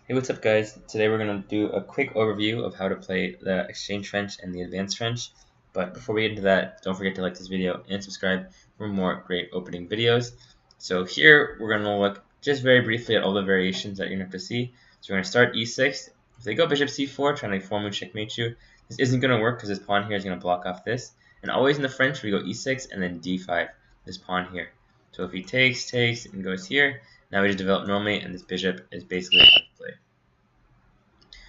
Hey, what's up guys? Today we're going to do a quick overview of how to play the Exchange Trench and the Advanced Trench. But before we get into that, don't forget to like this video and subscribe for more great opening videos. So here we're going to look just very briefly at all the variations that you're going to have to see. So we're going to start e6. If they go bishop c4, trying to full move checkmate you, this isn't going to work because this pawn here is going to block off this. And always in the French, we go e6 and then d5, this pawn here. So if he takes, and goes here, now we just develop normally, and this bishop is basically out of play.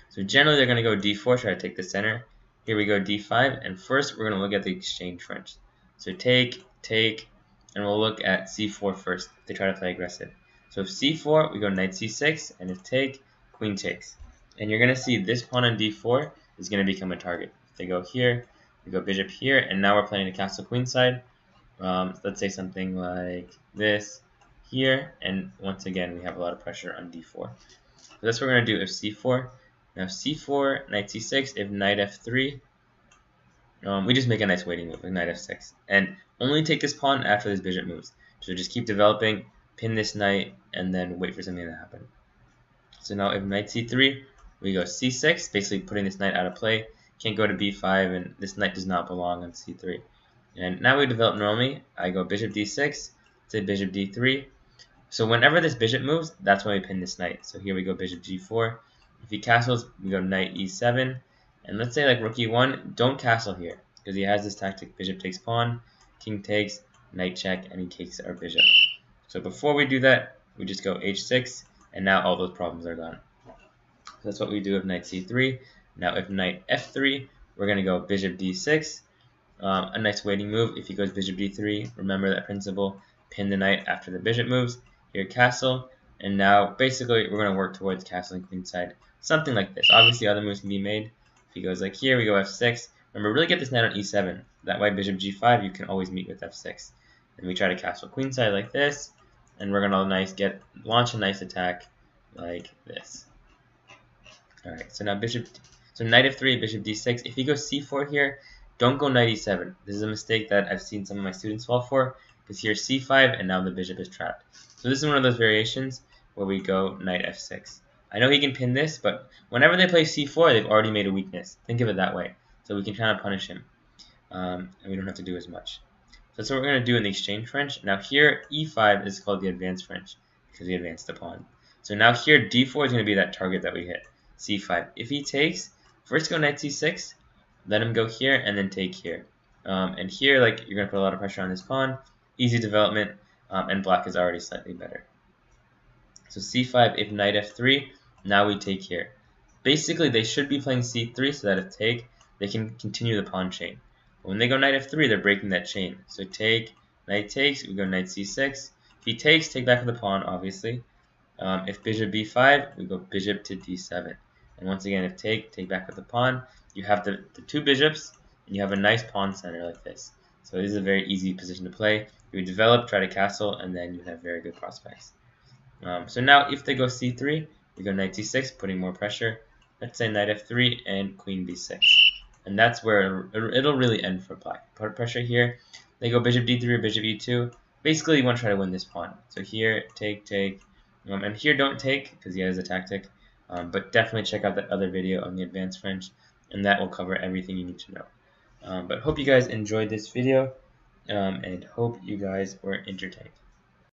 So generally they're going to go d4, try to take the center. Here we go d5, and first we're going to look at the exchange French. So take, and we'll look at c4 first. They try to play aggressive. So if c4, we go knight c6, and if take, queen takes. And you're going to see this pawn on d4 is going to become a target. If they go here, we go bishop here, and now we're playing a castle queenside. Let's say something like this here, and once again we have a lot of pressure on d4. So that's what we're going to do if c4. Now c4, knight c6, if knight f3, we just make a nice waiting move, like knight f6. And only take this pawn after this bishop moves. So just keep developing, pin this knight, and then wait for something to happen. So now if knight c3, we go c6, basically putting this knight out of play. Can't go to b5, and this knight does not belong on c3. And now we develop normally. I go bishop d6 to bishop d3. So whenever this bishop moves, that's when we pin this knight. So here we go bishop g4. If he castles, we go knight e7. And let's say like rook e1, don't castle here, because he has this tactic, bishop takes pawn, king takes, knight check, and he takes our bishop. So before we do that, we just go h6, and now all those problems are gone. So that's what we do with knight c3. Now if knight f3, we're going to go bishop d6. A nice waiting move. If he goes bishop d3, remember that principle, pin the knight after the bishop moves. Here castle, and now basically we're going to work towards castling queenside, something like this. Obviously other moves can be made. If he goes like here, we go f6. Remember, really get this knight on e7. That way bishop g5, you can always meet with f6. And we try to castle queenside like this, and we're going to launch a nice attack like this. Alright, so now knight f3, bishop d6. If he goes c4 here, don't go knight e7. This is a mistake that I've seen some of my students fall for, because here's c5 and now the bishop is trapped. So this is one of those variations where we go knight f6. I know he can pin this, but whenever they play c4, they've already made a weakness. Think of it that way. So we can try to punish him, and we don't have to do as much. So that's what we're going to do in the exchange French. Now here, e5 is called the advanced French, because we advanced the pawn. So now here, d4 is going to be that target that we hit, c5. If he takes, first go knight c6, let him go here, and then take here. And here, like, you're going to put a lot of pressure on this pawn. Easy development, and black is already slightly better. So c5, if knight f3, now we take here. Basically, they should be playing c3 so that if take, they can continue the pawn chain. But when they go knight f3, they're breaking that chain. So take, knight takes, we go knight c6. If he takes, take back with the pawn, obviously. If bishop b5, we go bishop to d7. And once again, if take back with the pawn. You have the two bishops, and you have a nice pawn center like this. So this is a very easy position to play. You develop, try to castle, and then you have very good prospects. So now if they go c3, we go knight c6, putting more pressure. Let's say knight f3 and queen b6. And that's where it'll really end for black. Put pressure here. They go bishop d3 or bishop e2. Basically, you want to try to win this pawn. So here, take. And here, don't take, because he has a tactic. But definitely check out that other video on the advanced French, and that will cover everything you need to know. But hope you guys enjoyed this video, and hope you guys were entertained.